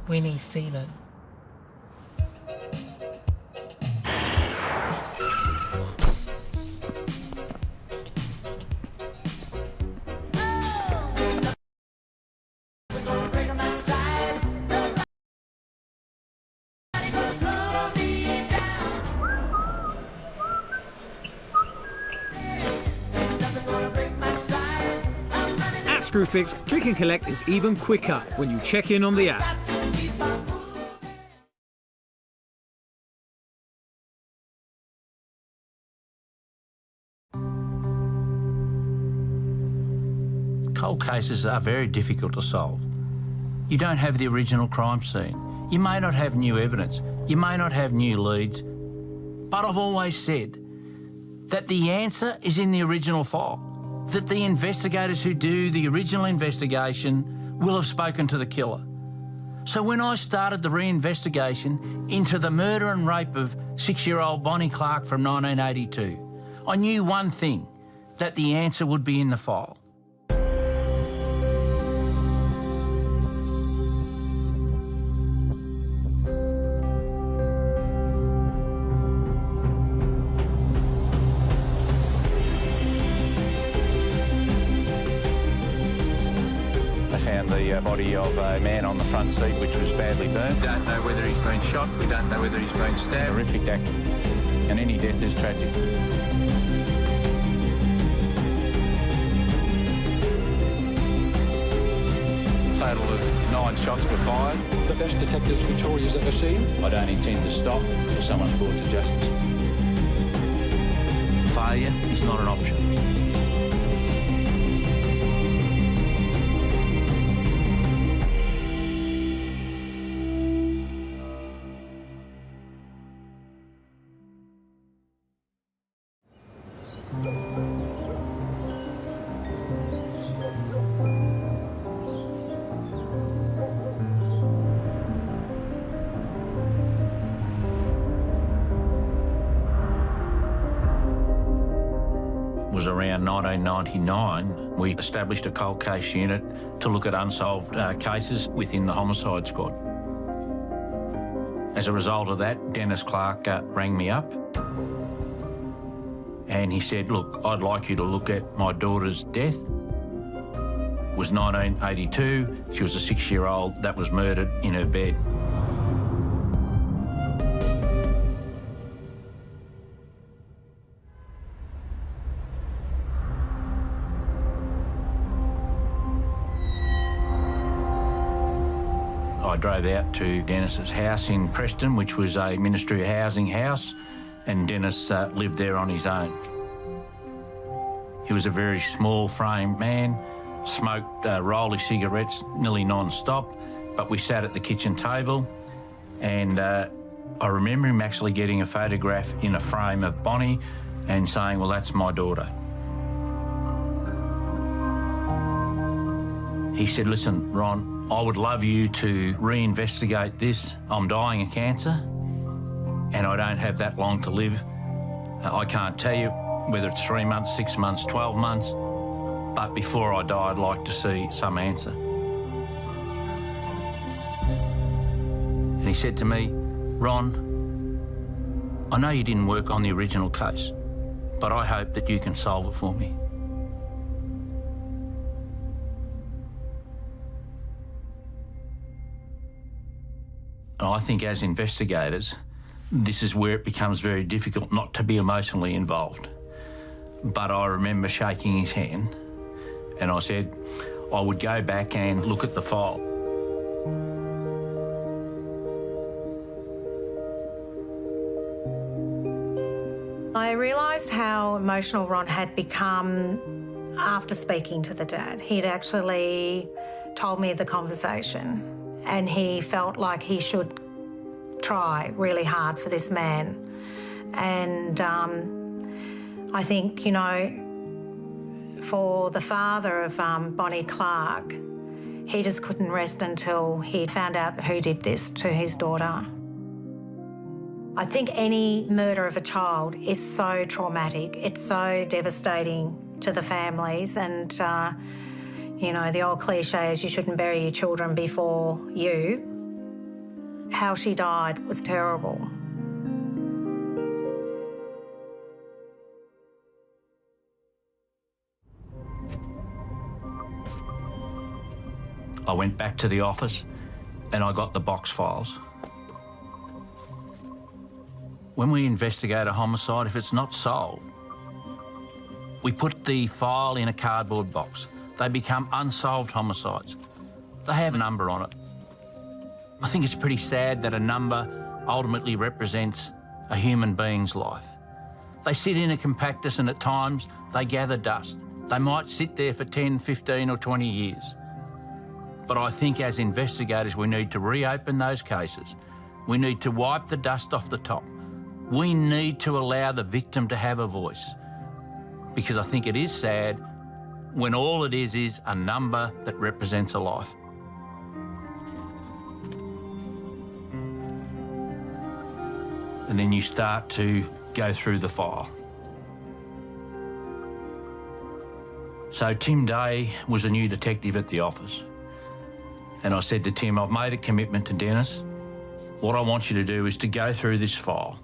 Winnie Seeler. At Screwfix, click and collect is even quicker when you check in on the app. Cold cases are very difficult to solve. You don't have the original crime scene. You may not have new evidence. You may not have new leads. But I've always said that the answer is in the original file, that the investigators who do the original investigation will have spoken to the killer. So when I started the reinvestigation into the murder and rape of 6-year-old Bonnie Clark from 1982, I knew one thing, that the answer would be in the file. The body of a man on the front seat which was badly burnt. We don't know whether he's been shot, we don't know whether he's been stabbed. It's a horrific act, and any death is tragic. A total of 9 shots were fired. The best detectives Victoria's ever seen. I don't intend to stop till someone's brought to justice. Failure is not an option. Was around 1999, we established a cold case unit to look at unsolved cases within the homicide squad. As a result of that, Dennis Clark rang me up and he said, look, I'd like you to look at my daughter's death. It was 1982, she was a 6-year-old that was murdered in her bed. I drove out to Dennis's house in Preston, which was a Ministry of Housing house, and Dennis lived there on his own. He was a very small-framed man, smoked rolly cigarettes nearly non-stop, but we sat at the kitchen table, and I remember him actually getting a photograph in a frame of Bonnie and saying, well, that's my daughter. He said, listen, Ron, I would love you to reinvestigate this. I'm dying of cancer and I don't have that long to live. I can't tell you whether it's 3 months, 6 months, 12 months, but before I die, I'd like to see some answer. And he said to me, Ron, I know you didn't work on the original case, but I hope that you can solve it for me. I think as investigators, this is where it becomes very difficult not to be emotionally involved. But I remember shaking his hand and I said I would go back and look at the file. I realised how emotional Ron had become after speaking to the dad. He'd actually told me the conversation and he felt like he should try really hard for this man. And I think, you know, for the father of Bonnie Clark, he just couldn't rest until he'd found out who did this to his daughter. I think any murder of a child is so traumatic. It's so devastating to the families and you know, the old cliche is you shouldn't bury your children before you. how she died was terrible. I went back to the office and I got the box files. When we investigate a homicide, if it's not solved, we put the file in a cardboard box. They become unsolved homicides. They have a number on it. I think it's pretty sad that a number ultimately represents a human being's life. They sit in a compactus and at times they gather dust. They might sit there for 10, 15 or 20 years. But I think as investigators we need to reopen those cases. We need to wipe the dust off the top. We need to allow the victim to have a voice. Because I think it is sad when all it is a number that represents a life. And then you start to go through the file. So Tim Day was a new detective at the office. And I said to Tim, I've made a commitment to Dennis. What I want you to do is to go through this file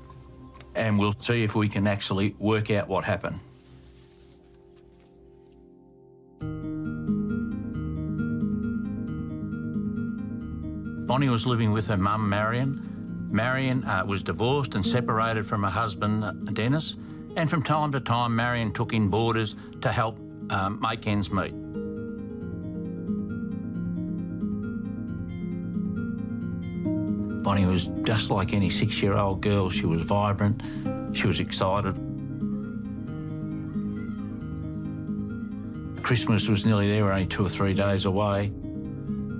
and we'll see if we can actually work out what happened. Bonnie was living with her mum, Marion. Marion was divorced and separated from her husband, Dennis, and from time to time, Marion took in boarders to help make ends meet. Bonnie was just like any 6-year-old girl. She was vibrant, she was excited. Christmas was nearly there, we're only 2 or 3 days away.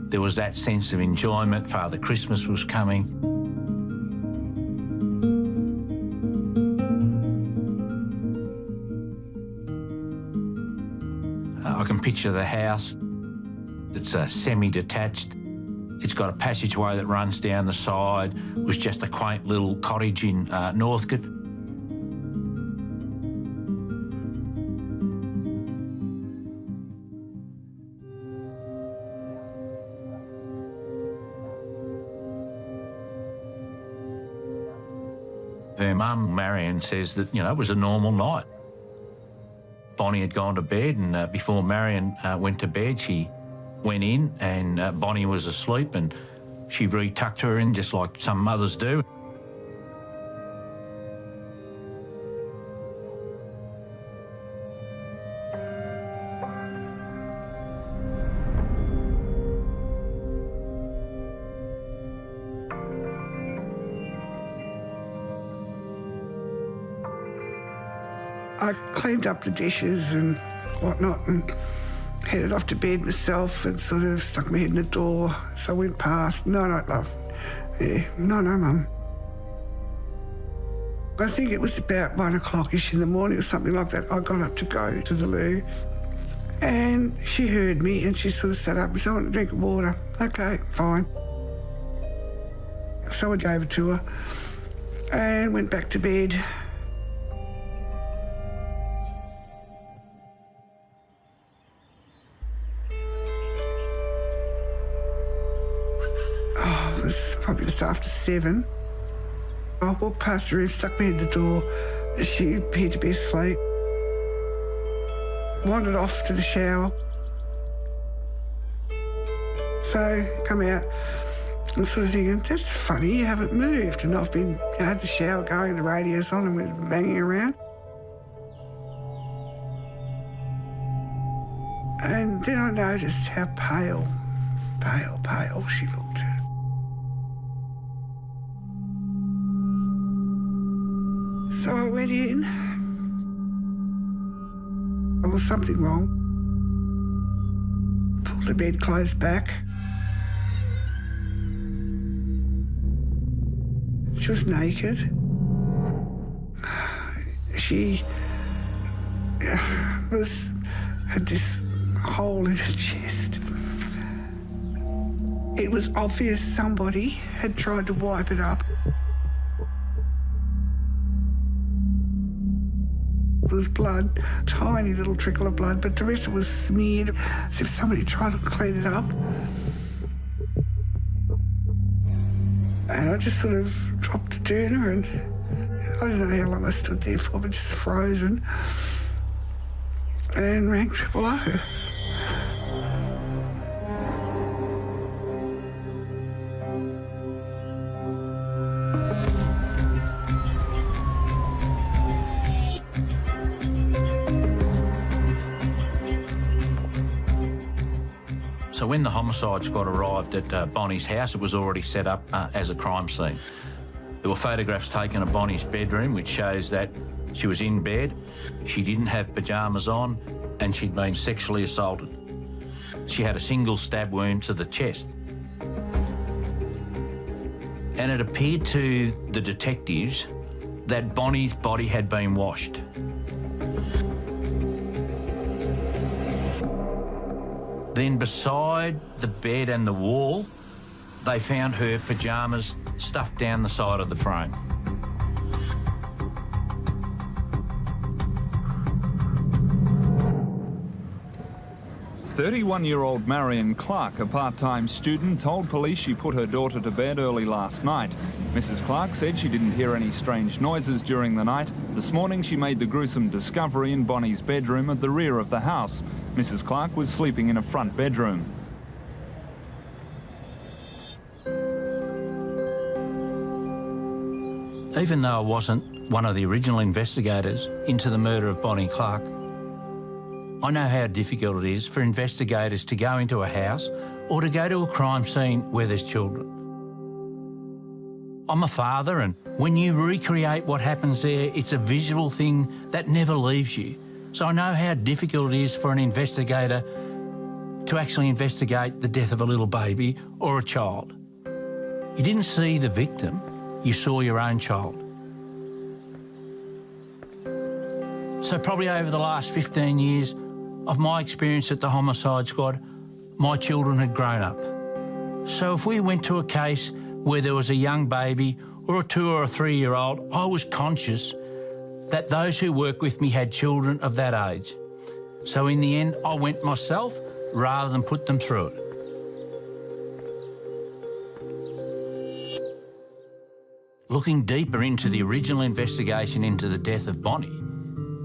There was that sense of enjoyment. Father Christmas was coming. I can picture the house. It's semi-detached. It's got a passageway that runs down the side. It was just a quaint little cottage in Northcote. Her mum, Marion, says that, you know, it was a normal night. Bonnie had gone to bed and before Marion went to bed, she went in and Bonnie was asleep and she re-tucked her in just like some mothers do. I cleaned up the dishes and whatnot and headed off to bed myself and sort of stuck my head in the door. So I went past. No, love. Yeah, no, Mum. I think it was about 1 o'clock-ish in the morning or something like that. I got up to go to the loo and she heard me and she sort of sat up and said, I want a drink of water. OK, fine. So I gave it to her and went back to bed. It was probably just after 7. I walked past her room, stuck my head in the door. She appeared to be asleep. Wandered off to the shower. So, come out. I'm sort of thinking, that's funny, you haven't moved. And I've been, had the shower going, the radio's on, and we're banging around. And then I noticed how pale she looked. So I went in. There was something wrong. Pulled the bedclothes back. She was naked. She had this hole in her chest. It was obvious somebody had tried to wipe it up. There was blood, tiny little trickle of blood, but the rest of it was smeared as if somebody tried to clean it up. And I just sort of dropped the doona and I don't know how long I stood there for, but just frozen, and rang 000. So when the homicide squad arrived at Bonnie's house, it was already set up as a crime scene. There were photographs taken of Bonnie's bedroom, which shows that she was in bed, she didn't have pyjamas on, and she'd been sexually assaulted. She had a single stab wound to the chest. And it appeared to the detectives that Bonnie's body had been washed. Then beside the bed and the wall, they found her pyjamas stuffed down the side of the frame. "31-year-old Marion Clark, a part-time student, told police she put her daughter to bed early last night. Mrs. Clark said she didn't hear any strange noises during the night. This morning she made the gruesome discovery in Bonnie's bedroom at the rear of the house. Mrs. Clark was sleeping in a front bedroom. Even though I wasn't one of the original investigators into the murder of Bonnie Clark, I know how difficult it is for investigators to go into a house or to go to a crime scene where there's children. I'm a father, and when you recreate what happens there, it's a visual thing that never leaves you. So I know how difficult it is for an investigator to actually investigate the death of a little baby or a child. You didn't see the victim, you saw your own child. So probably over the last 15 years of my experience at the Homicide Squad, my children had grown up. So if we went to a case where there was a young baby or a 2 or a 3-year-old, I was conscious that those who work with me had children of that age. So in the end, I went myself rather than put them through it. Looking deeper into the original investigation into the death of Bonnie,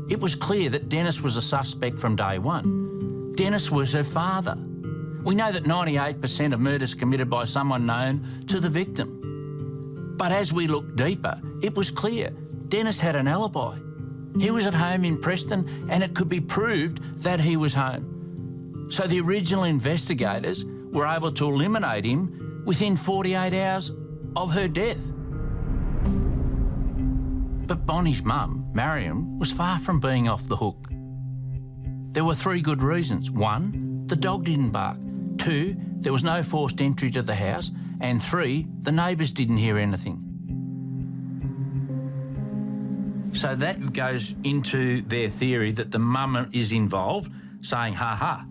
it was clear that Dennis was a suspect from day one. Dennis was her father. We know that 98% of murders committed by someone known to the victim. But as we looked deeper, it was clear Dennis had an alibi. He was at home in Preston and it could be proved that he was home. So the original investigators were able to eliminate him within 48 hours of her death. But Bonnie's mum, Marion, was far from being off the hook. There were 3 good reasons. 1, the dog didn't bark. 2, there was no forced entry to the house. And 3, the neighbours didn't hear anything. So that goes into their theory that the mum is involved, saying, ha,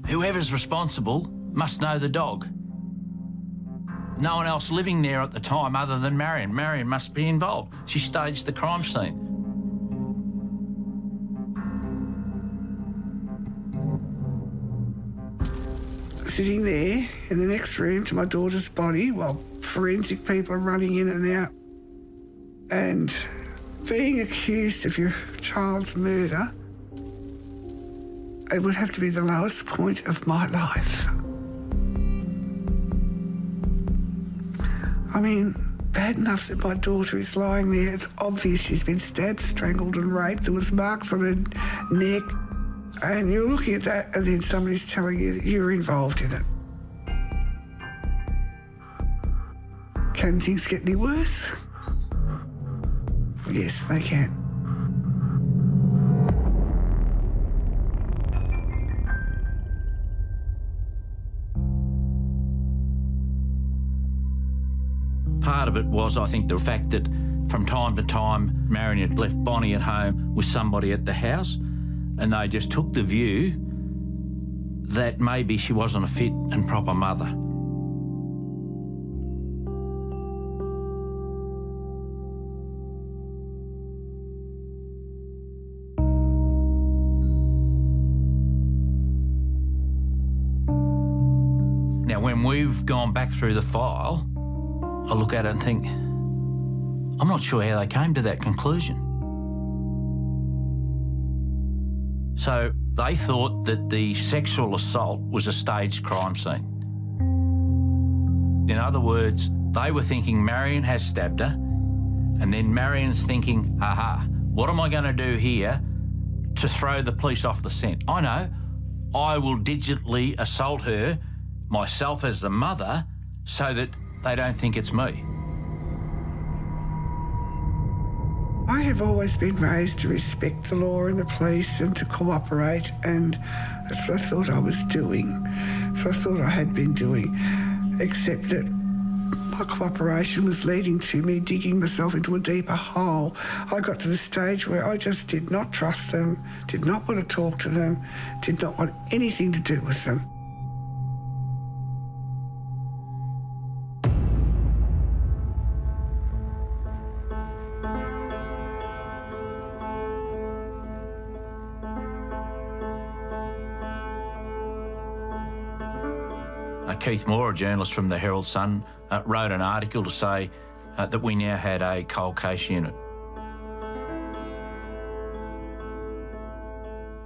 whoever's responsible must know the dog. No one else living there at the time other than Marion. Marion must be involved. She staged the crime scene. Sitting there in the next room to my daughter's body while forensic people are running in and out, and being accused of your child's murder, it would have to be the lowest point of my life. I mean, bad enough that my daughter is lying there. It's obvious she's been stabbed, strangled and raped. There was marks on her neck. And you're looking at that and then somebody's telling you that you're involved in it. Can things get any worse? Yes, they can. Part of it was, I think, the fact that from time to time, Marion had left Bonnie at home with somebody at the house, and they just took the view that maybe she wasn't a fit and proper mother. Now, when we've gone back through the file, I look at it and think, I'm not sure how they came to that conclusion. So they thought that the sexual assault was a staged crime scene. In other words, they were thinking Marion has stabbed her, and then Marion's thinking, aha, what am I going to do here to throw the police off the scent? I know, I will digitally assault her, myself as the mother, so that they don't think it's me. I have always been raised to respect the law and the police and to cooperate, and that's what I thought I was doing. So I thought I had been doing, except that my cooperation was leading to me digging myself into a deeper hole. I got to the stage where I just did not trust them, did not want to talk to them, did not want anything to do with them. Keith Moore, a journalist from the Herald Sun, wrote an article to say that we now had a cold case unit.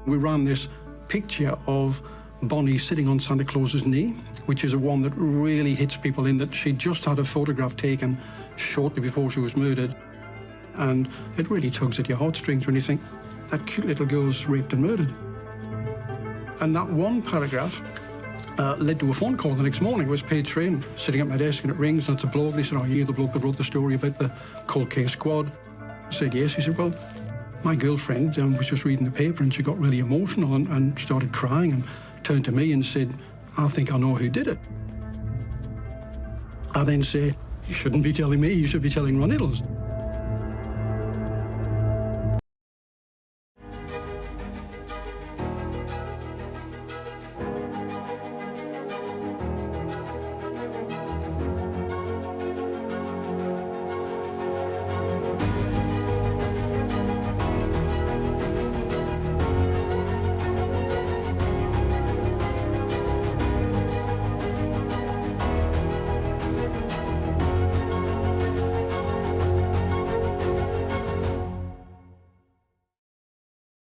We ran this picture of Bonnie sitting on Santa Claus's knee, which is a one that really hits people in that she just had a photograph taken shortly before she was murdered. And it really tugs at your heartstrings when you think, that cute little girl's raped and murdered. And that one paragraph led to a phone call the next morning. It was Page Train sitting at my desk, and it rings, and it's a bloke, and he said, "Oh, you're the bloke that wrote the story about the cold case squad?" I said, "Yes." He said, "Well, my girlfriend was just reading the paper, and she got really emotional and started crying and turned to me and said, 'I think I know who did it.'" I then say, "You shouldn't be telling me, you should be telling Ron Iddles."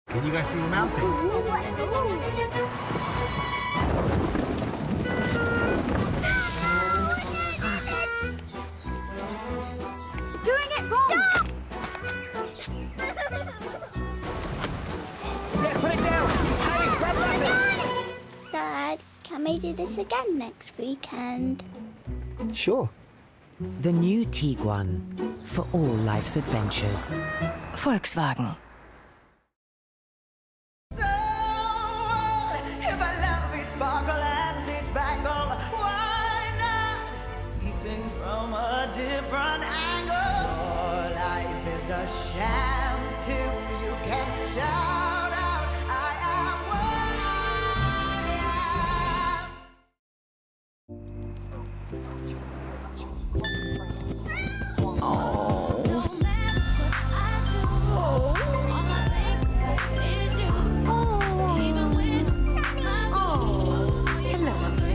Can you guys see the mountain? Doing it wrong! Stop! Yeah, put it down! Hey, grab that! Dad, can we do this again next weekend? Sure. The new Tiguan, for all life's adventures. Volkswagen.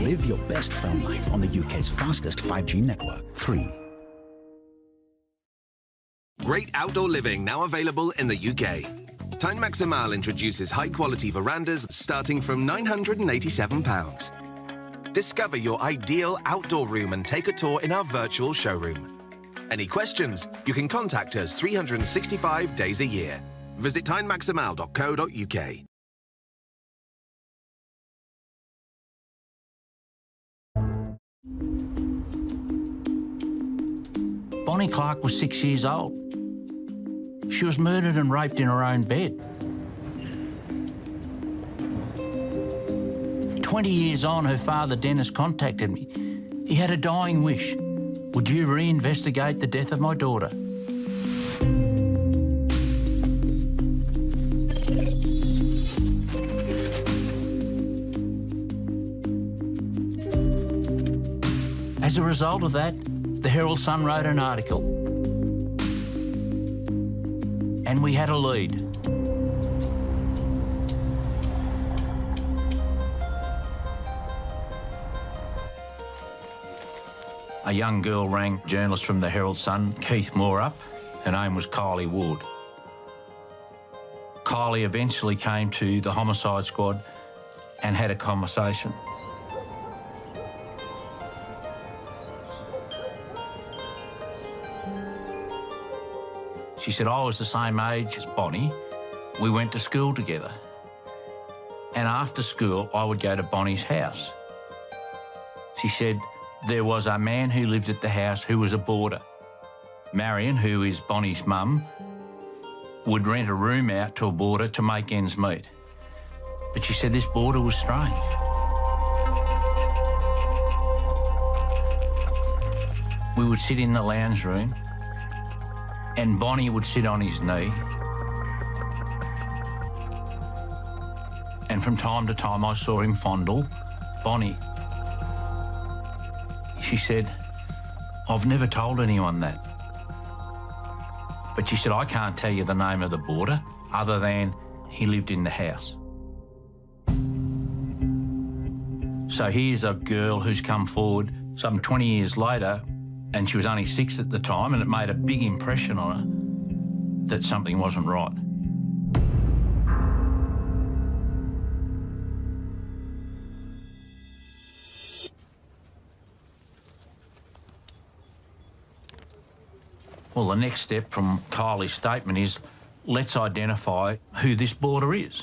Live your best phone life on the UK's fastest 5G network. 3. Great outdoor living now available in the UK. Tyne Maximal introduces high-quality verandas starting from £987. Discover your ideal outdoor room and take a tour in our virtual showroom. Any questions? You can contact us 365 days a year. Visit tynemaximal.co.uk. Bonnie Clark was 6 years old. She was murdered and raped in her own bed. 20 years on, her father, Dennis, contacted me. He had a dying wish. Would you reinvestigate the death of my daughter? As a result of that, the Herald Sun wrote an article. And we had a lead. a young girl rang journalist from the Herald Sun, Keith Moore, up. Her name was Kylie Ward. Kylie eventually came to the homicide squad and had a conversation. She said, I was the same age as Bonnie. We went to school together. And after school, I would go to Bonnie's house. She said there was a man who lived at the house who was a boarder. Marion, who is Bonnie's mum, would rent a room out to a boarder to make ends meet. But she said this boarder was strange. We would sit in the lounge room and Bonnie would sit on his knee. And from time to time I saw him fondle Bonnie. She said, I've never told anyone that. But she said, I can't tell you the name of the boarder other than he lived in the house. So here's a girl who's come forward some 20 years later, and she was only 6 at the time, and it made a big impression on her that something wasn't right. Well, the next step from Kylie's statement is, let's identify who this boarder is.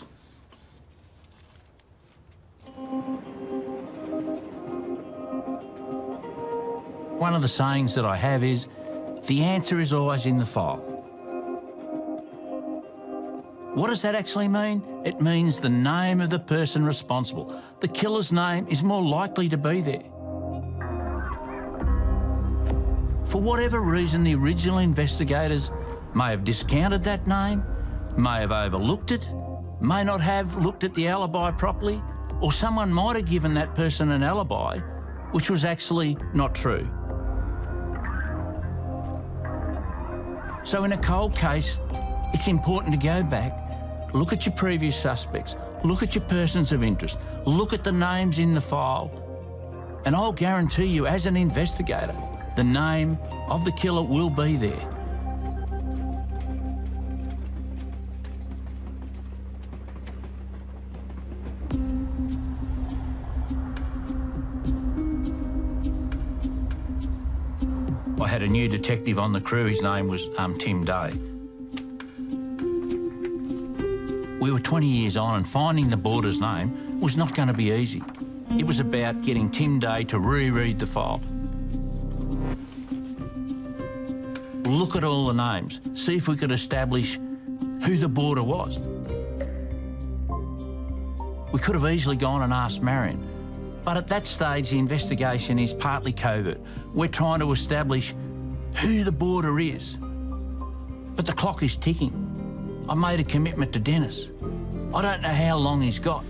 One of the sayings that I have is, the answer is always in the file. What does that actually mean? It means the name of the person responsible. The killer's name is more likely to be there. For whatever reason, the original investigators may have discounted that name, may have overlooked it, may not have looked at the alibi properly, or someone might have given that person an alibi which was actually not true. So in a cold case, it's important to go back, look at your previous suspects, look at your persons of interest, look at the names in the file, and I'll guarantee you, as an investigator, the name of the killer will be there. I had a new detective on the crew. His name was Tim Day. We were 20 years on, and finding the boarder's name was not going to be easy. It was about getting Tim Day to reread the file. Look at all the names, see if we could establish who the boarder was. We could have easily gone and asked Marion, but at that stage the investigation is partly covert. We're trying to establish who the boarder is. But the clock is ticking. I made a commitment to Dennis. I don't know how long he's got,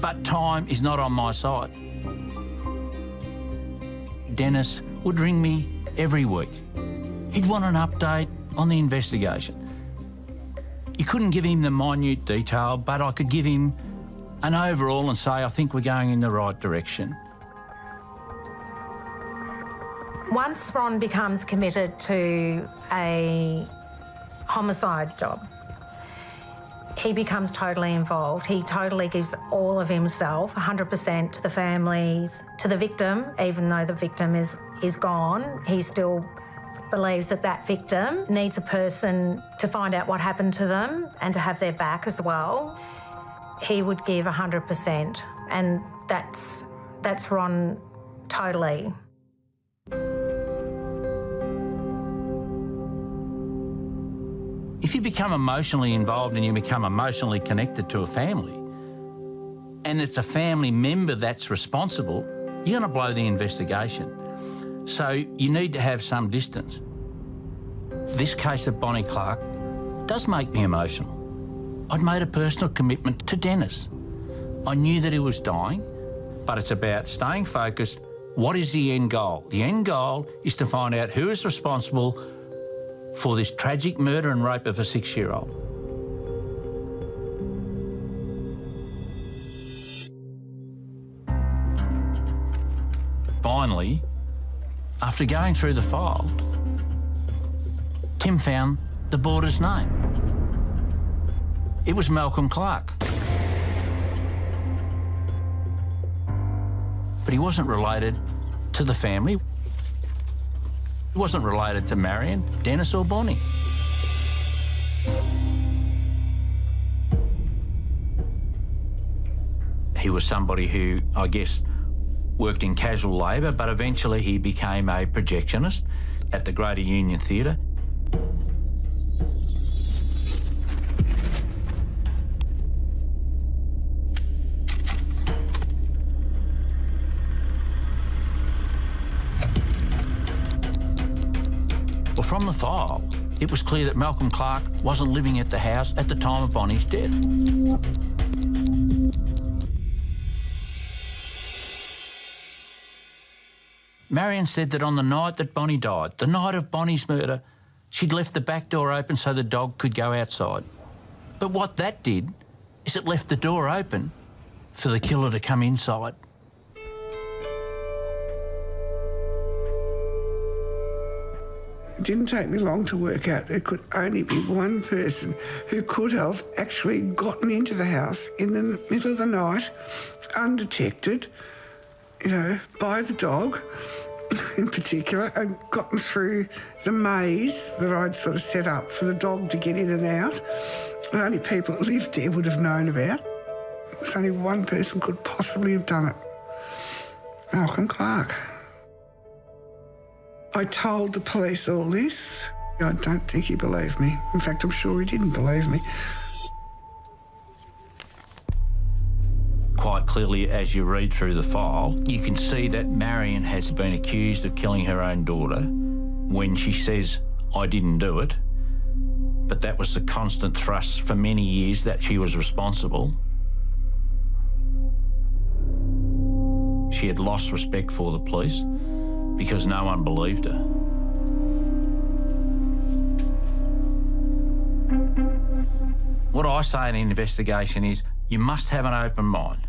but time is not on my side. Dennis would ring me every week. He'd want an update on the investigation. You couldn't give him the minute detail, but I could give him an overall and say, I think we're going in the right direction. Once Ron becomes committed to a homicide job, he becomes totally involved. He totally gives all of himself, 100% to the families, to the victim. Even though the victim is gone, he still believes that that victim needs a person to find out what happened to them and to have their back as well. He would give 100%, and that's Ron totally. If you become emotionally involved and you become emotionally connected to a family, and it's a family member that's responsible, you're going to blow the investigation. So you need to have some distance. This case of Bonnie Clark does make me emotional. I'd made a personal commitment to Dennis. I knew that he was dying, but it's about staying focused. What is the end goal? The end goal is to find out who is responsible for this tragic murder and rape of a 6-year-old. Finally, After going through the file, Tim found the boarder's name. It was Malcolm Clark. But he wasn't related to the family. He wasn't related to Marion, Dennis or Bonnie. He was somebody who, I guess, worked in casual labour, but eventually he became a projectionist at the Greater Union Theatre. Well, from the file, it was clear that Malcolm Clark wasn't living at the house at the time of Bonnie's death. Marion said that on the night that Bonnie died, the night of Bonnie's murder, she'd left the back door open so the dog could go outside. But what that did is it left the door open for the killer to come inside. It didn't take me long to work out there could only be one person who could have actually gotten into the house in the middle of the night, undetected, you know, by the dog in particular, and gotten through the maze that I'd sort of set up for the dog to get in and out. The only people that lived there would have known about. It was only one person could possibly have done it. Malcolm Clark. I told the police all this. I don't think he believed me. In fact, I'm sure he didn't believe me. Quite clearly, as you read through the file, you can see that Marion has been accused of killing her own daughter when she says, "I didn't do it." But that was the constant thrust for many years that she was responsible. She had lost respect for the police because no one believed her. What I say in an investigation is you must have an open mind.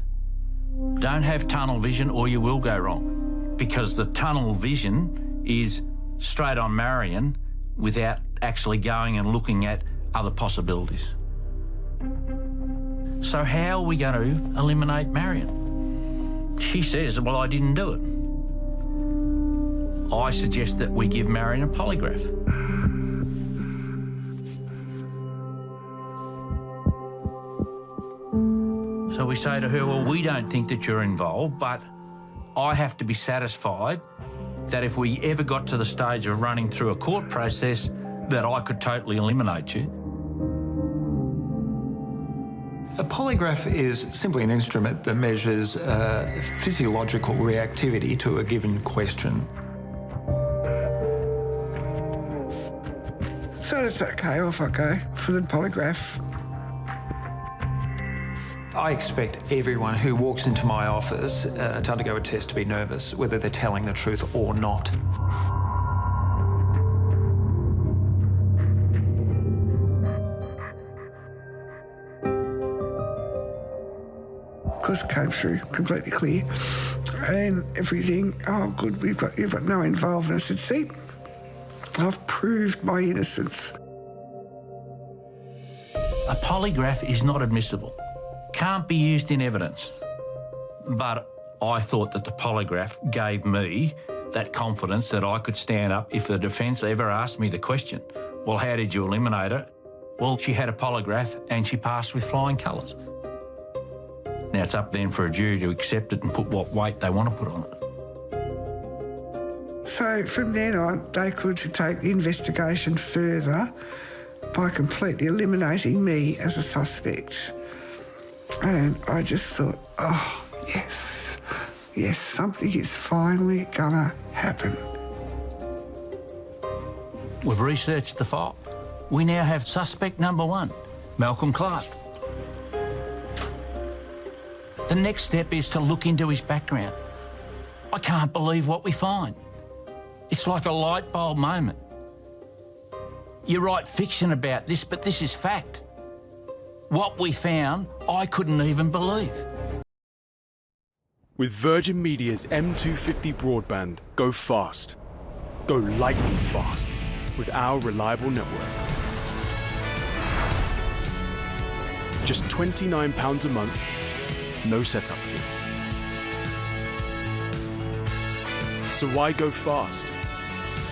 Don't have tunnel vision or you will go wrong, because the tunnel vision is straight on Marion without actually going and looking at other possibilities. So how are we going to eliminate Marion? She says, "Well, I didn't do it." I suggest that we give Marion a polygraph. So we say to her, "Well, we don't think that you're involved, but I have to be satisfied that if we ever got to the stage of running through a court process, that I could totally eliminate you." A polygraph is simply an instrument that measures physiological reactivity to a given question. So it's okay, off I go for the polygraph. I expect everyone who walks into my office to undergo a test to be nervous, whether they're telling the truth or not. Because it came through completely clear and everything. "Oh, good, you've got no involvement." I said, "See, I've proved my innocence." A polygraph is not admissible, can't be used in evidence. But I thought that the polygraph gave me that confidence that I could stand up if the defence ever asked me the question, "Well, how did you eliminate her?" Well, she had a polygraph and she passed with flying colours. Now it's up then for a jury to accept it and put what weight they want to put on it. So from then on, they could take the investigation further by completely eliminating me as a suspect. And I just thought, oh, yes, something is finally gonna happen. We've researched the file. We now have suspect number one, Malcolm Clark. The next step is to look into his background. I can't believe what we find. It's like a light bulb moment. You write fiction about this, but this is fact. What we found, I couldn't even believe. With Virgin Media's M250 broadband, go fast. Go lightning fast with our reliable network. Just £29 a month, no setup fee. So why go fast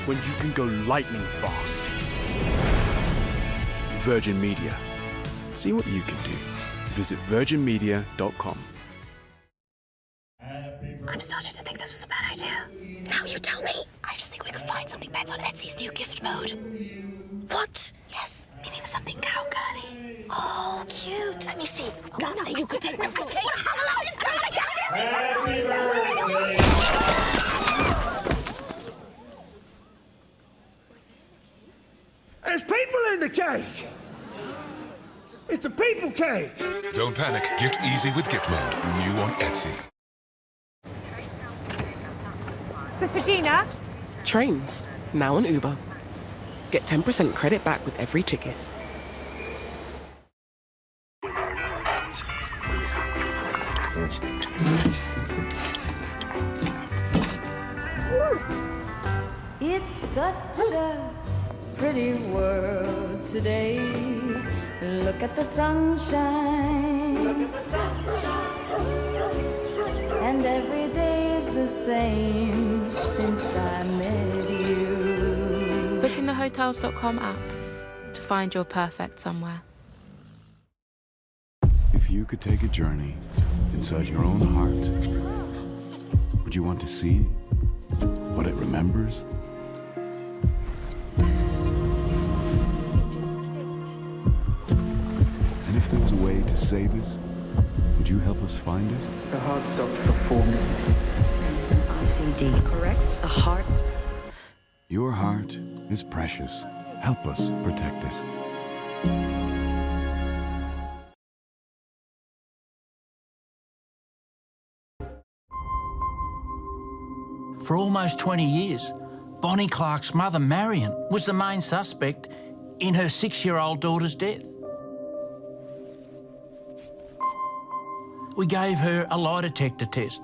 when you can go lightning fast? Virgin Media. See what you can do. Visit virginmedia.com. I'm starting to think this was a bad idea. Now you tell me. I just think we could find something better on Etsy's new gift mode. What? Yes, meaning something cowgirly. Oh, cute. Let me see. No, you could take it. Happy birthday. There's people in the cake. It's a people cake. Don't panic. Gift easy with gift mode. New on Etsy. Is this for Gina? Trains, now on Uber. Get 10% credit back with every ticket. It's such a pretty world today. Look at the sunshine. Look at the sunshine. And every day is the same since I met you. Book in the Hotels.com app to find your perfect somewhere. If you could take a journey inside your own heart, would you want to see what it remembers? And if there was a way to save it, would you help us find it? The heart stopped for 4 minutes. ICD corrects the heart's... Your heart is precious. Help us protect it. For almost 20 years, Bonnie Clark's mother, Marion, was the main suspect in her 6-year-old daughter's death. We gave her a lie detector test.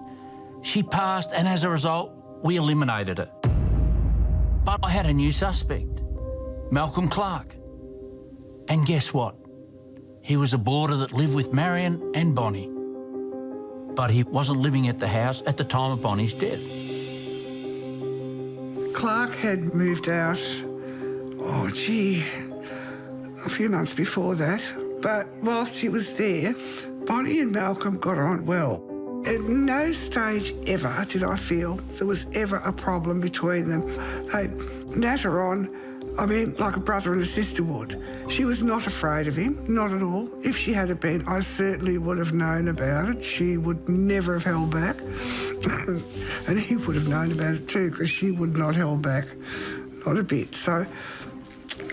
She passed, and as a result, we eliminated her. But I had a new suspect, Malcolm Clark. And guess what? He was a boarder that lived with Marion and Bonnie. But he wasn't living at the house at the time of Bonnie's death. Clark had moved out, a few months before that. But whilst he was there, Bonnie and Malcolm got on well. At no stage ever did I feel there was ever a problem between them. They'd natter on, like a brother and a sister would. She was not afraid of him, not at all. If she had been, I certainly would have known about it. She would never have held back. And he would have known about it too, because she would not hold back, not a bit. So,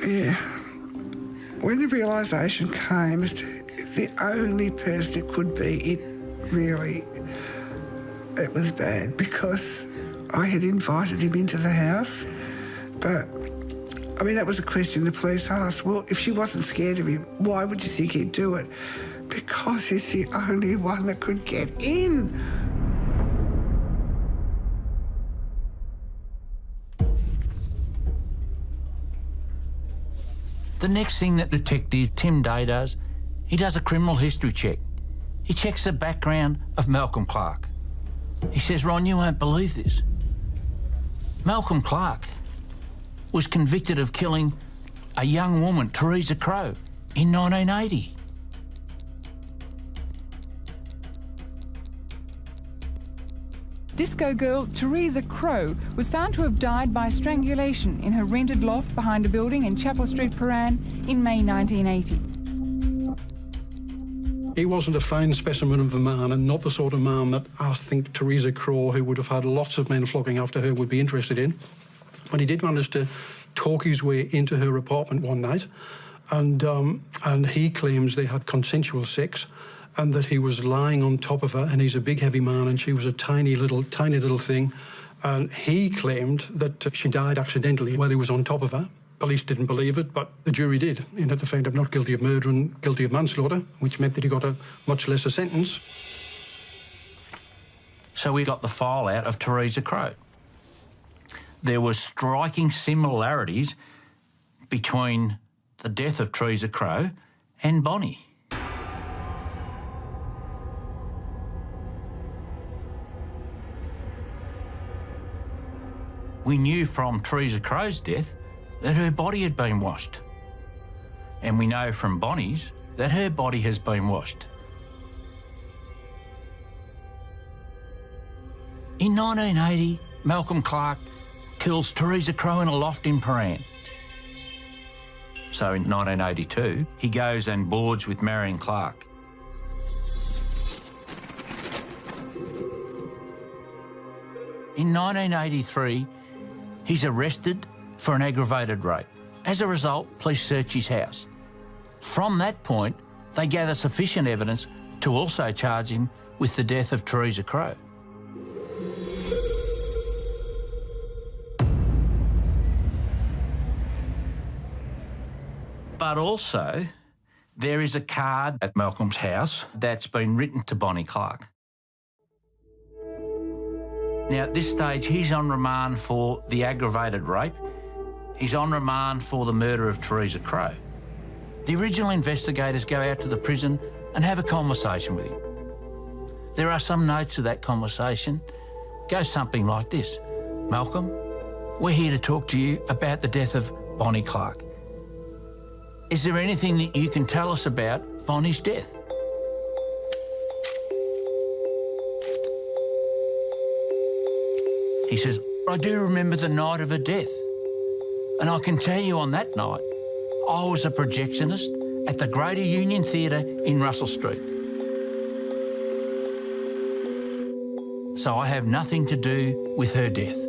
yeah. When the realisation came as to the only person it could be, it was bad, because I had invited him into the house. But, that was a question the police asked. Well, if she wasn't scared of him, why would you think he'd do it? Because he's the only one that could get in. The next thing that Detective Tim Day does, he does a criminal history check. He checks the background of Malcolm Clark. He says, Ron, you won't believe this. Malcolm Clark was convicted of killing a young woman, Teresa Crow, in 1980. Disco girl Teresa Crow was found to have died by strangulation in her rented loft behind a building in Chapel Street, Prahran in May 1980. He wasn't a fine specimen of a man, and not the sort of man that I think Teresa Crow, who would have had lots of men flocking after her, would be interested in. But he did manage to talk his way into her apartment one night, and he claims they had consensual sex, and that he was lying on top of her, and he's a big, heavy man, and she was a tiny little thing. And he claimed that she died accidentally while he was on top of her. Police didn't believe it, but the jury did. In that they found him not guilty of murder and guilty of manslaughter, which meant that he got a much lesser sentence. So we got the file out of Teresa Crow. there were striking similarities between the death of Teresa Crow and Bonnie. We knew from Teresa Crow's death that her body had been washed. And we know from Bonnie's that her body has been washed. In 1980, Malcolm Clark kills Teresa Crow in a loft in Prahran. So in 1982, he goes and boards with Marion Clark. In 1983, he's arrested for an aggravated rape. As a result, police search his house. From that point, they gather sufficient evidence to also charge him with the death of Teresa Crow. But also, there is a card at Malcolm's house that's been written to Bonnie Clark. Now, at this stage, he's on remand for the aggravated rape. He's on remand for the murder of Teresa Crow. The original investigators go out to the prison and have a conversation with him. There are some notes of that conversation. It goes something like this. Malcolm, we're here to talk to you about the death of Bonnie Clark. Is there anything that you can tell us about Bonnie's death? He says, I do remember the night of her death. And I can tell you on that night, I was a projectionist at the Greater Union Theatre in Russell Street. So I have nothing to do with her death.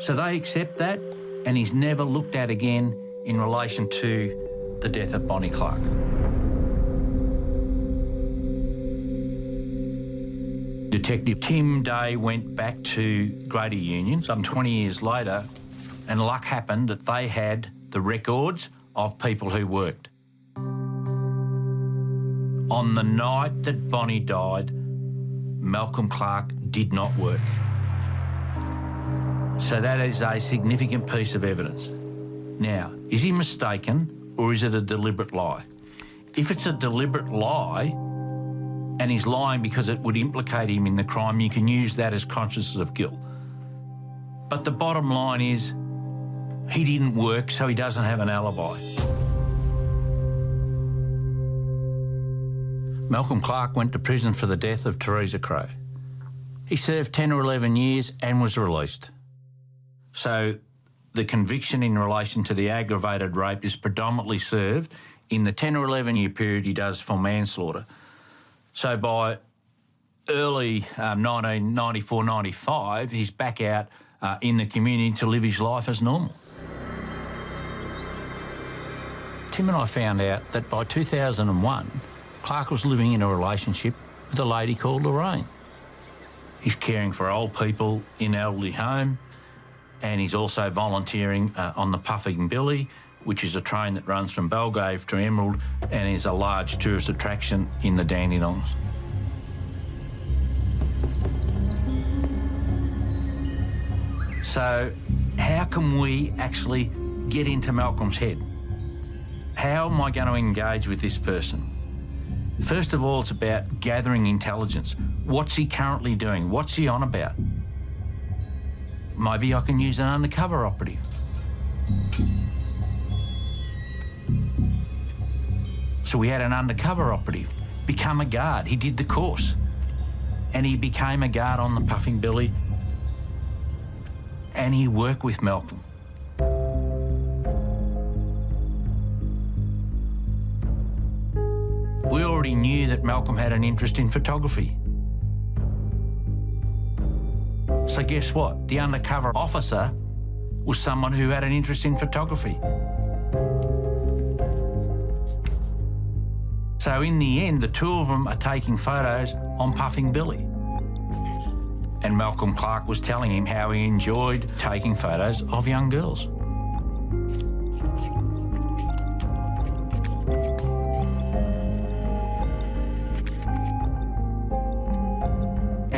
So they accept that, and he's never looked at again in relation to the death of Bonnie Clark. Detective Tim Day went back to Greater Union some 20 years later, and luck happened that they had the records of people who worked. On the night that Bonnie died, Malcolm Clark did not work. So that is a significant piece of evidence. Now, is he mistaken or is it a deliberate lie? If it's a deliberate lie and he's lying because it would implicate him in the crime, you can use that as consciousness of guilt. But the bottom line is he didn't work, so he doesn't have an alibi. Malcolm Clark went to prison for the death of Teresa Crow. He served 10 or 11 years and was released. So the conviction in relation to the aggravated rape is predominantly served in the 10 or 11 year period he does for manslaughter. So by early 1994-95, he's back out in the community to live his life as normal. Tim and I found out that by 2001, Clark was living in a relationship with a lady called Lorraine. He's caring for old people in elderly home, and he's also volunteering on the Puffing Billy, which is a train that runs from Belgrave to Emerald and is a large tourist attraction in the Dandenongs. So how can we actually get into Malcolm's head? How am I going to engage with this person? First of all, it's about gathering intelligence. What's he currently doing? What's he on about? Maybe I can use an undercover operative. So we had an undercover operative become a guard. He did the course. And he became a guard on the Puffing Billy. And he worked with Malcolm. We already knew that Malcolm had an interest in photography. So guess what? The undercover officer was someone who had an interest in photography. So in the end, the two of them are taking photos on Puffing Billy. And Malcolm Clark was telling him how he enjoyed taking photos of young girls.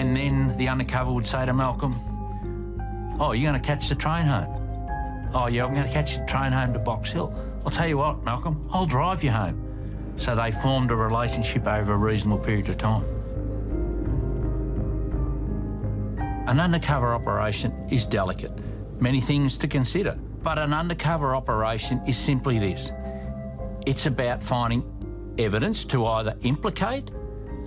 And then the undercover would say to Malcolm, "Oh, you're going to catch the train home? Oh, yeah, I'm going to catch the train home to Box Hill. I'll tell you what, Malcolm, I'll drive you home." So they formed a relationship over a reasonable period of time. An undercover operation is delicate. Many things to consider. But an undercover operation is simply this. It's about finding evidence to either implicate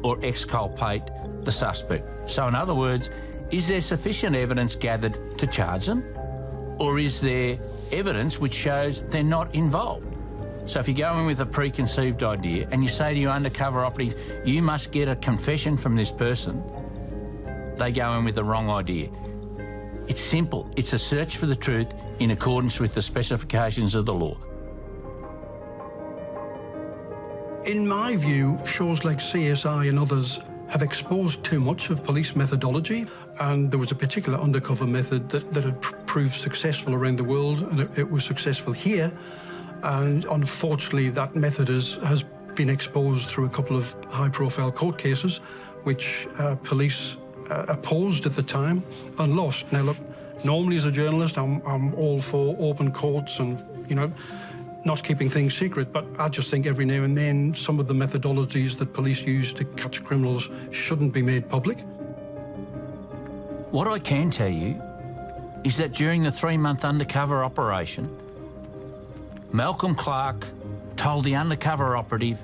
or exculpate the suspect. So in other words, is there sufficient evidence gathered to charge them? Or is there evidence which shows they're not involved? So if you go in with a preconceived idea and you say to your undercover operative, "You must get a confession from this person," they go in with the wrong idea. It's simple. It's a search for the truth in accordance with the specifications of the law. In my view, shows like CSI and others have exposed too much of police methodology, and there was a particular undercover method that had proved successful around the world, and it was successful here. And unfortunately, that method has been exposed through a couple of high-profile court cases, which police opposed at the time and lost. Now, look, normally as a journalist, I'm all for open courts and, you know, not keeping things secret, but I just think every now and then some of the methodologies that police use to catch criminals shouldn't be made public. What I can tell you is that during the 3-month undercover operation, Malcolm Clark told the undercover operative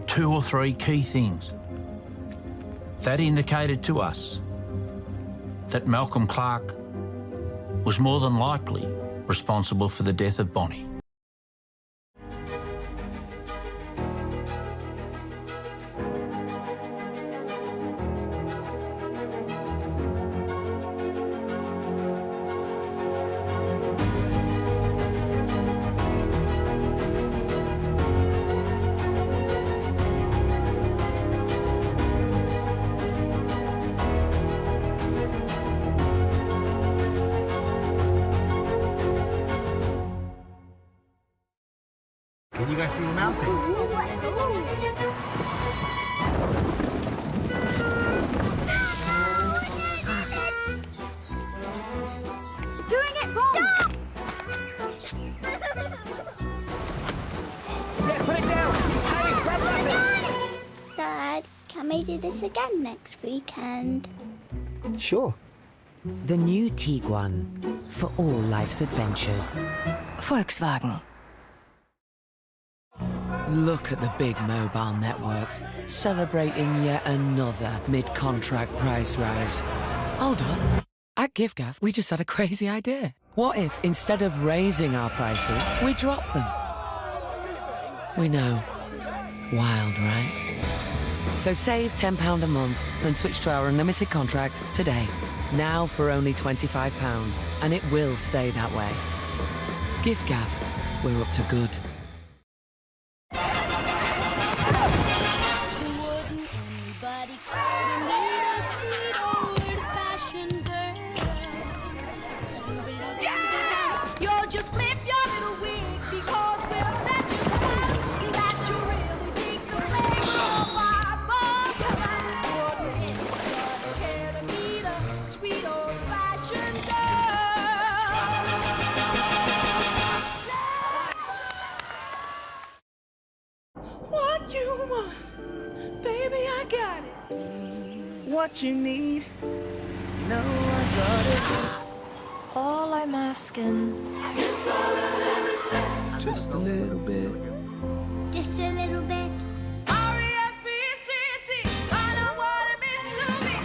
2 or 3 key things. That indicated to us that Malcolm Clark was more than likely responsible for the death of Bonnie. Can you guys see the mountain? Doing it wrong! Stop! Yeah, put it down! Harry, grab that! Dad, can we do this again next weekend? Sure. The new Tiguan. For all life's adventures. Volkswagen. Look at the big mobile networks, celebrating yet another mid-contract price rise. Hold on. At giffgaff, we just had a crazy idea. What if, instead of raising our prices, we dropped them? We know. Wild, right? So save £10 a month, then switch to our unlimited contract today. Now for only £25, and it will stay that way. Giffgaff, we're up to good. What you need, you know I got it. All I'm asking is for a little respect. Just a little bit. Just a little bit. R-E-S-P-C-T, I know what it means to me.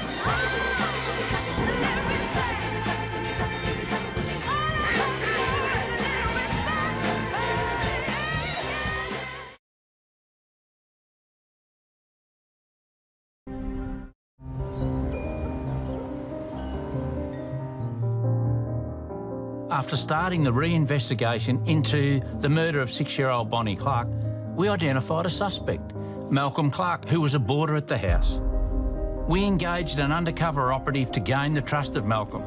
After starting the re-investigation into the murder of 6-year-old Bonnie Clark, we identified a suspect, Malcolm Clark, who was a boarder at the house. We engaged an undercover operative to gain the trust of Malcolm.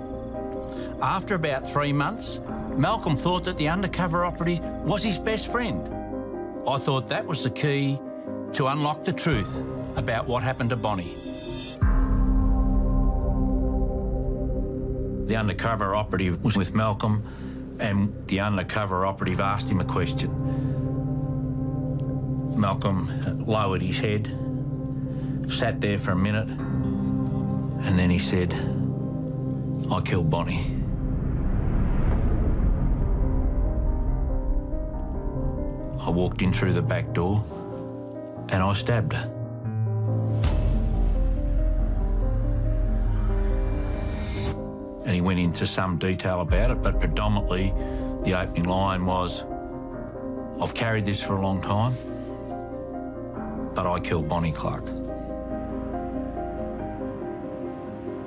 After about 3 months, Malcolm thought that the undercover operative was his best friend. I thought that was the key to unlock the truth about what happened to Bonnie. The undercover operative was with Malcolm, and the undercover operative asked him a question. Malcolm lowered his head, sat there for a minute, and then he said, "I killed Bonnie." I walked in through the back door and I stabbed her. And he went into some detail about it, but predominantly the opening line was, "I've carried this for a long time, but I killed Bonnie Clark."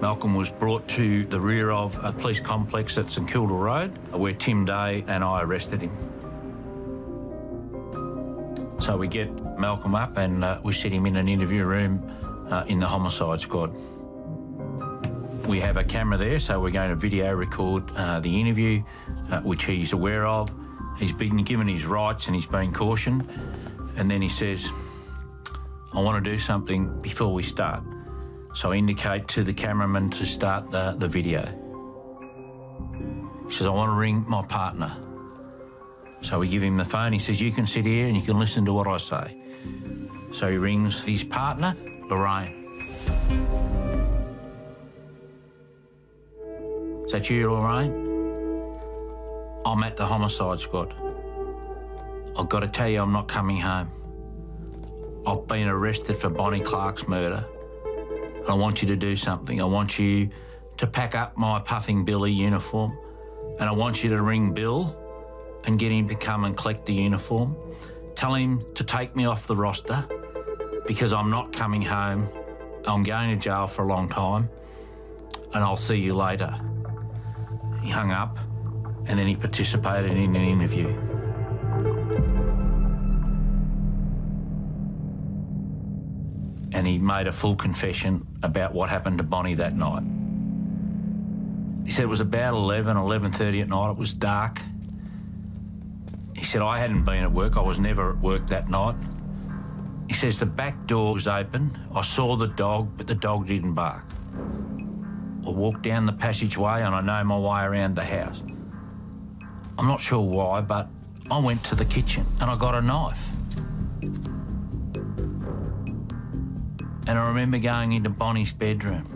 Malcolm was brought to the rear of a police complex at St Kilda Road, where Tim Day and I arrested him. So we get Malcolm up and we sit him in an interview room in the homicide squad. We have a camera there, so we're going to video record the interview, which he's aware of. He's been given his rights and he's been cautioned. And then he says, "I want to do something before we start." So I indicate to the cameraman to start the video. He says, "I want to ring my partner." So we give him the phone. He says, "You can sit here and you can listen to what I say." So he rings his partner, Lorraine. "Is that you, Lorraine? I'm at the homicide squad. I've got to tell you I'm not coming home. I've been arrested for Bonnie Clark's murder. I want you to do something. I want you to pack up my Puffing Billy uniform, and I want you to ring Bill and get him to come and collect the uniform. Tell him to take me off the roster because I'm not coming home. I'm going to jail for a long time, and I'll see you later." He hung up and then he participated in an interview. And he made a full confession about what happened to Bonnie that night. He said it was about 11:30 at night. It was dark. He said, "I hadn't been at work. I was never at work that night." He says the back door was open. I saw the dog, but the dog didn't bark. I walked down the passageway and I know my way around the house. I'm not sure why, but I went to the kitchen and I got a knife. And I remember going into Bonnie's bedroom.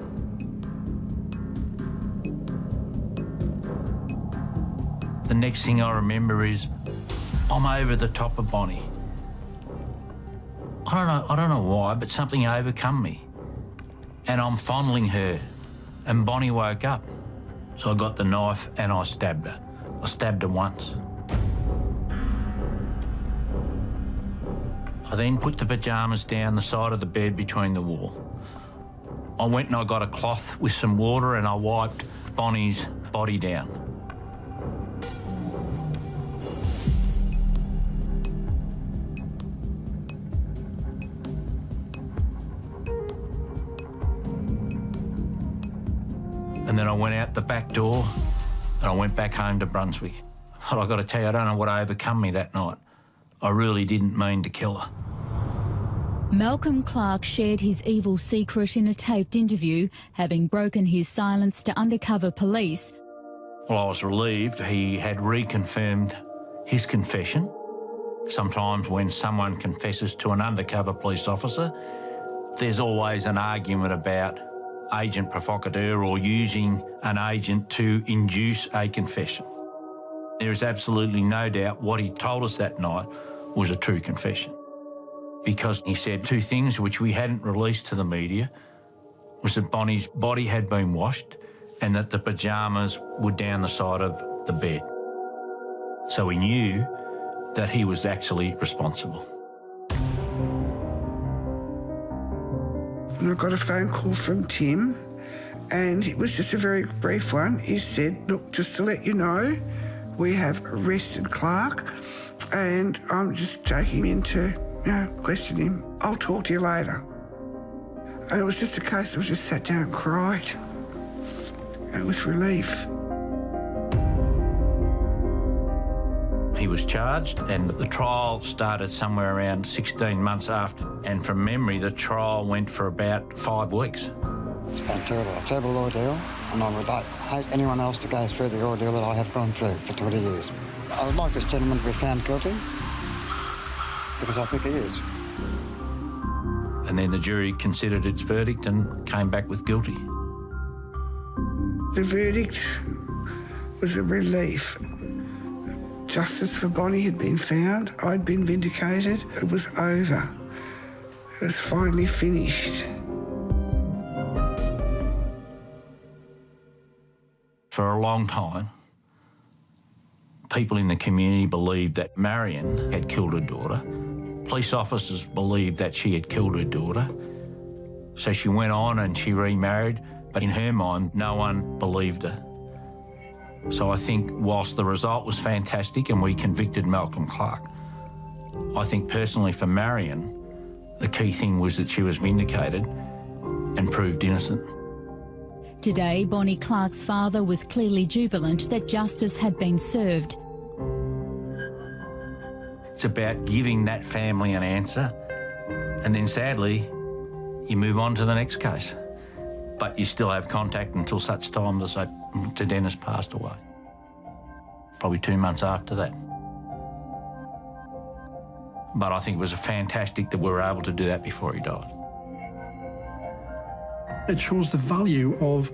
The next thing I remember is I'm over the top of Bonnie. I don't know why, but something overcome me. And I'm fondling her, and Bonnie woke up. So I got the knife and I stabbed her. I stabbed her once. I then put the pyjamas down the side of the bed between the wall. I went and I got a cloth with some water and I wiped Bonnie's body down. And then I went out the back door and I went back home to Brunswick. But I got to tell you, I don't know what overcome me that night. I really didn't mean to kill her. Malcolm Clark shared his evil secret in a taped interview, having broken his silence to undercover police. Well, I was relieved he had reconfirmed his confession. Sometimes when someone confesses to an undercover police officer, there's always an argument about agent provocateur or using an agent to induce a confession. There is absolutely no doubt what he told us that night was a true confession. Because he said two things which we hadn't released to the media, was that Bonnie's body had been washed and that the pyjamas were down the side of the bed. So we knew that he was actually responsible. And I got a phone call from Tim, and it was just a very brief one. He said, "Look, just to let you know, we have arrested Clark, and I'm just taking him in to question him. I'll talk to you later." And it was just a case I just sat down and cried. It was relief. He was charged and the trial started somewhere around 16 months after. And from memory, the trial went for about 5 weeks. It's been terrible. A terrible ordeal. and I would hate anyone else to go through the ordeal that I have gone through for 20 years. I would like this gentleman to be found guilty, because I think he is. And then the jury considered its verdict and came back with guilty. The verdict was a relief. Justice for Bonnie had been found. I'd been vindicated. It was over. It was finally finished. For a long time, people in the community believed that Marion had killed her daughter. Police officers believed that she had killed her daughter. So she went on and she remarried, but in her mind, no one believed her. So I think whilst the result was fantastic and we convicted Malcolm Clark, I think personally for Marion, the key thing was that she was vindicated and proved innocent. Today, Bonnie Clark's father was clearly jubilant that justice had been served. It's about giving that family an answer, and then sadly, you move on to the next case. But you still have contact until such time as Dennis passed away. Probably 2 months after that. But I think it was fantastic that we were able to do that before he died. It shows the value of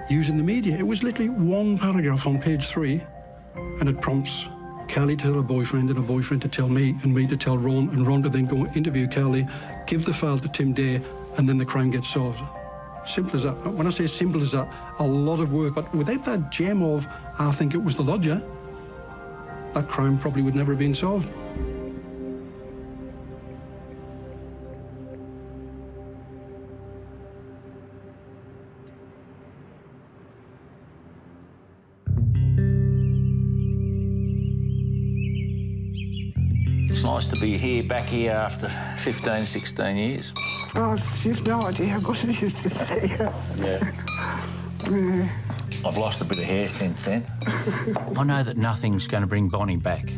using the media. It was literally one paragraph on page 3, and it prompts Kelly to tell her boyfriend, and her boyfriend to tell me, and me to tell Ron, and Ron to then go interview Kelly, give the file to Tim Day, and then the crime gets solved. Simple as that. When I say simple as that, a lot of work, but without that gem of, I think it was the lodger, that crime probably would never have been solved. It's nice to be here, back here after 15, 16 years. Oh, you've no idea how good it is to see her. Yeah. I've lost a bit of hair since then. I know that nothing's going to bring Bonnie back,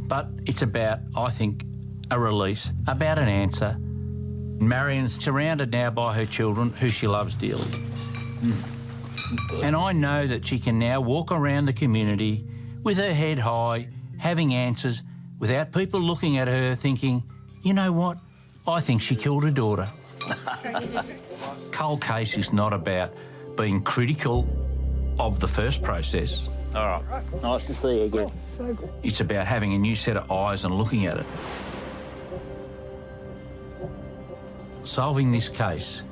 but it's about, I think, a release, about an answer. Marion's surrounded now by her children, who she loves dearly. And I know that she can now walk around the community with her head high, having answers, without people looking at her thinking, you know what, I think she killed her daughter. Cold case is not about being critical of the first process. All right, nice to see you again. So good. It's about having a new set of eyes and looking at it. Solving this case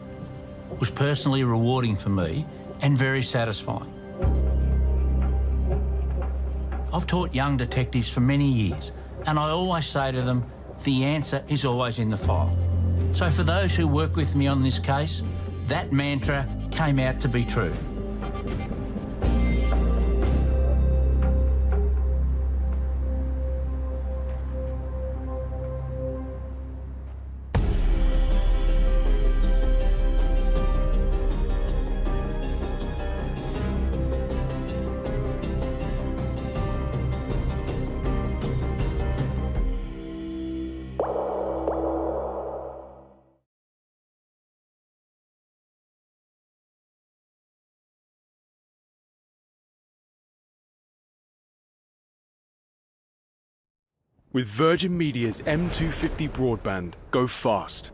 was personally rewarding for me and very satisfying. I've taught young detectives for many years, and I always say to them, the answer is always in the file. So for those who work with me on this case, that mantra came out to be true. With Virgin Media's M250 broadband, go fast.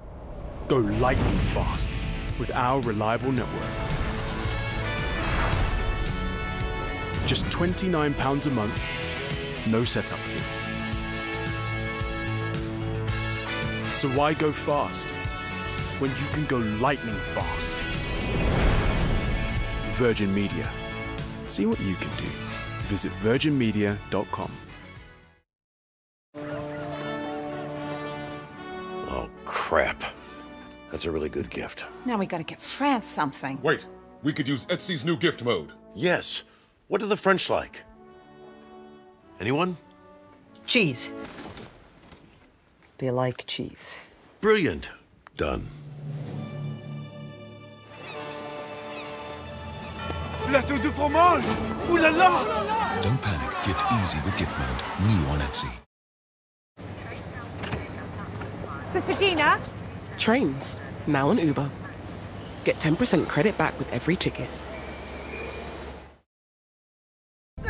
Go lightning fast with our reliable network. Just £29 a month, no setup fee. So why go fast when you can go lightning fast? Virgin Media. See what you can do. Visit virginmedia.com. Crap. That's a really good gift. Now we gotta get France something. Wait, we could use Etsy's new gift mode. Yes. What are the French like? Anyone? Cheese. They like cheese. Brilliant. Done. Plateau de fromage! Ooh la la! Don't panic. Gift easy with gift mode. New on Etsy. Is this for Gina? Trains, now on Uber. Get 10% credit back with every ticket. If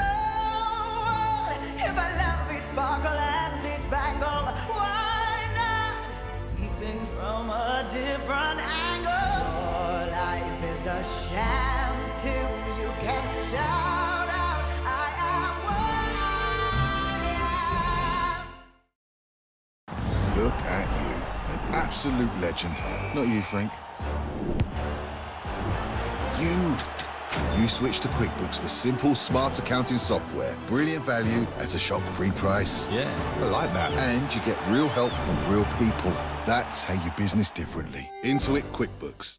I love it sparkle and it's spangle, why not see things from a different angle? Your life is a sham till you can shout out, I am what I am. Look at you, an absolute legend. Not you, Frank. You switch to QuickBooks for simple, smart accounting software. Brilliant value at a shock-free price. Yeah, I like that. And you get real help from real people. That's how you business differently. Intuit QuickBooks.